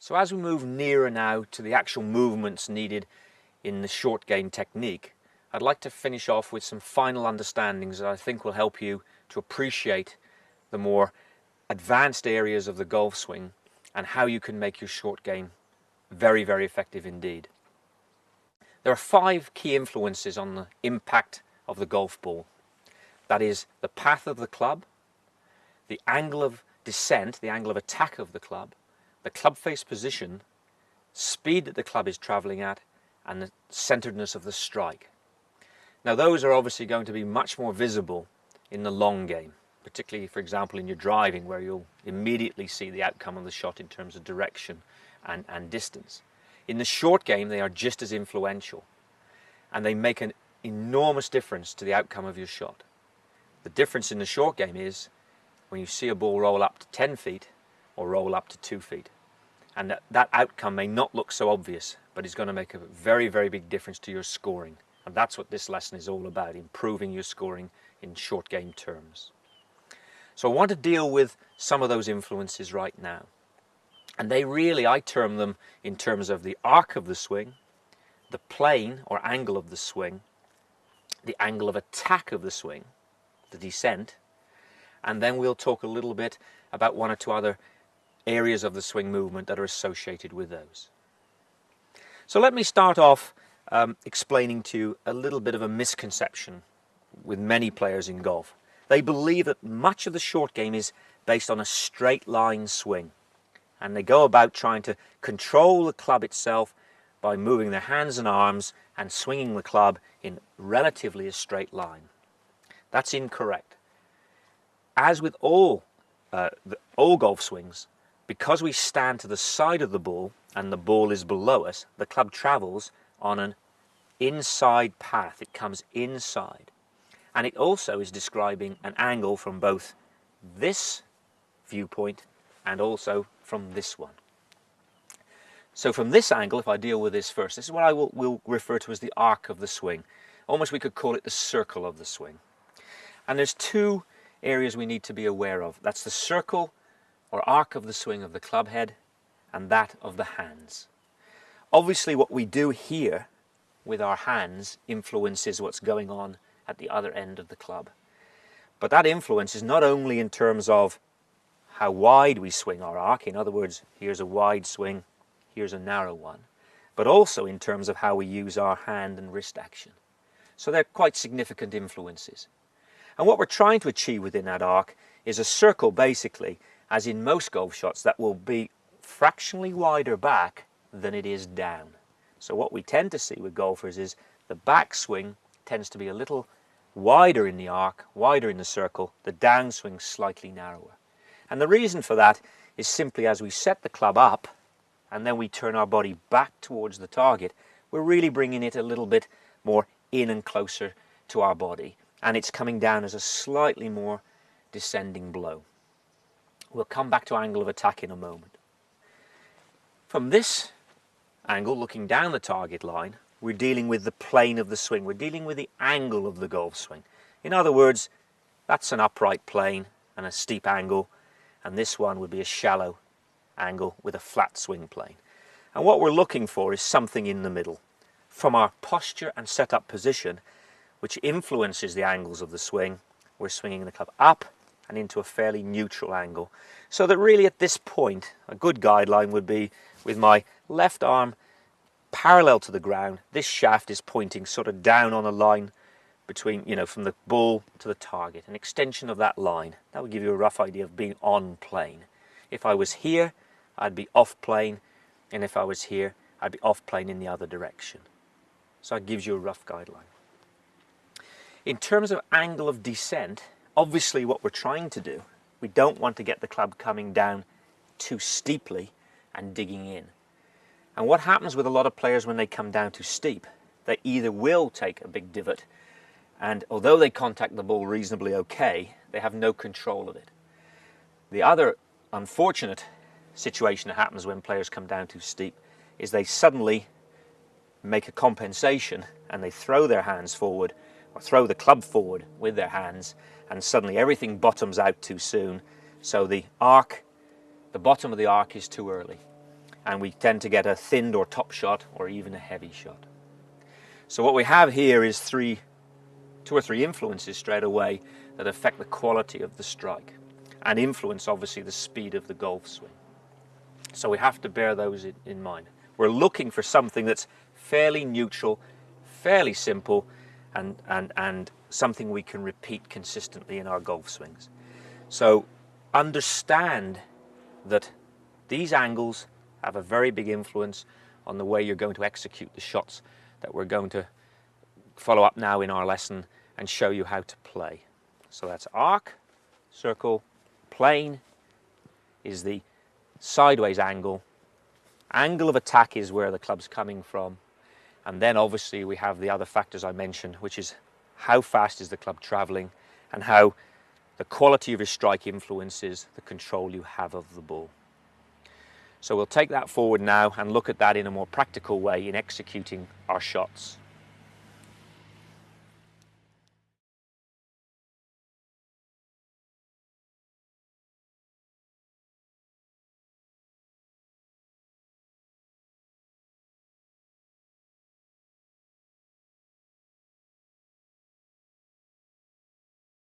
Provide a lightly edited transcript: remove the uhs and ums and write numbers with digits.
So as we move nearer now to the actual movements needed in the short game technique, I'd like to finish off with some final understandings that I think will help you to appreciate the more advanced areas of the golf swing and how you can make your short game very, very effective indeed. There are 5 key influences on the impact of the golf ball. That is the path of the club, the angle of descent, the angle of attack of the club face position, speed that the club is travelling at, and the centeredness of the strike. Now those are obviously going to be much more visible in the long game, particularly for example in your driving, where you'll immediately see the outcome of the shot in terms of direction and distance. In the short game they are just as influential, and they make an enormous difference to the outcome of your shot. The difference in the short game is when you see a ball roll up to 10 feet or roll up to 2 feet. And that outcome may not look so obvious, but it's going to make a very, very big difference to your scoring. And that's what this lesson is all about, improving your scoring in short game terms. So I want to deal with some of those influences right now. And they really, I term them in terms of the arc of the swing, the plane or angle of the swing, the angle of attack of the swing, the descent, and then we'll talk a little bit about 1 or 2 other areas of the swing movement that are associated with those. So let me start off explaining to you a little bit of a misconception with many players in golf. They believe that much of the short game is based on a straight line swing, and they go about trying to control the club itself by moving their hands and arms and swinging the club in relatively a straight line. That's incorrect. As with all golf swings, because we stand to the side of the ball and the ball is below us, the club travels on an inside path. It comes inside. And it also is describing an angle from both this viewpoint and also from this one. So from this angle, if I deal with this first, this is what I will refer to as the arc of the swing. Almost we could call it the circle of the swing. And there's 2 areas we need to be aware of. That's the circle or arc of the swing of the club head and that of the hands. Obviously what we do here with our hands influences what's going on at the other end of the club. But that influence is not only in terms of how wide we swing our arc, in other words, here's a wide swing, here's a narrow one, but also in terms of how we use our hand and wrist action. So they're quite significant influences. And what we're trying to achieve within that arc is a circle, basically, as in most golf shots, that will be fractionally wider back than it is down. So what we tend to see with golfers is the backswing tends to be a little wider in the arc, wider in the circle, the downswing slightly narrower. And the reason for that is simply as we set the club up and then we turn our body back towards the target, we're really bringing it a little bit more in and closer to our body, and it's coming down as a slightly more descending blow. We'll come back to angle of attack in a moment. From this angle, looking down the target line, we're dealing with the plane of the swing. We're dealing with the angle of the golf swing. In other words, that's an upright plane and a steep angle, and this one would be a shallow angle with a flat swing plane. And what we're looking for is something in the middle. From our posture and setup position, which influences the angles of the swing, we're swinging the club up and into a fairly neutral angle. So that really at this point, a good guideline would be with my left arm parallel to the ground, this shaft is pointing sort of down on a line between, from the ball to the target, an extension of that line. That would give you a rough idea of being on plane. If I was here, I'd be off plane, and if I was here, I'd be off plane in the other direction. So it gives you a rough guideline. In terms of angle of descent, obviously what we're trying to do, we don't want to get the club coming down too steeply and digging in. And what happens with a lot of players when they come down too steep, they either will take a big divot, and although they contact the ball reasonably okay, they have no control of it. The other unfortunate situation that happens when players come down too steep is they suddenly make a compensation and they throw their hands forward or throw the club forward with their hands, and suddenly everything bottoms out too soon, so the bottom of the arc is too early. and we tend to get a thinned or top shot or even a heavy shot. So what we have here is two or three influences straight away that affect the quality of the strike and influence obviously the speed of the golf swing. So we have to bear those in mind. We're looking for something that's fairly neutral, fairly simple, and something we can repeat consistently in our golf swings. So understand that these angles have a very big influence on the way you're going to execute the shots that we're going to follow up now in our lesson and show you how to play. So that's arc, circle, plane is the sideways angle. Angle of attack is where the club's coming from. And then obviously we have the other factors I mentioned, which is how fast is the club traveling and how the quality of your strike influences the control you have of the ball. So we'll take that forward now and look at that in a more practical way in executing our shots.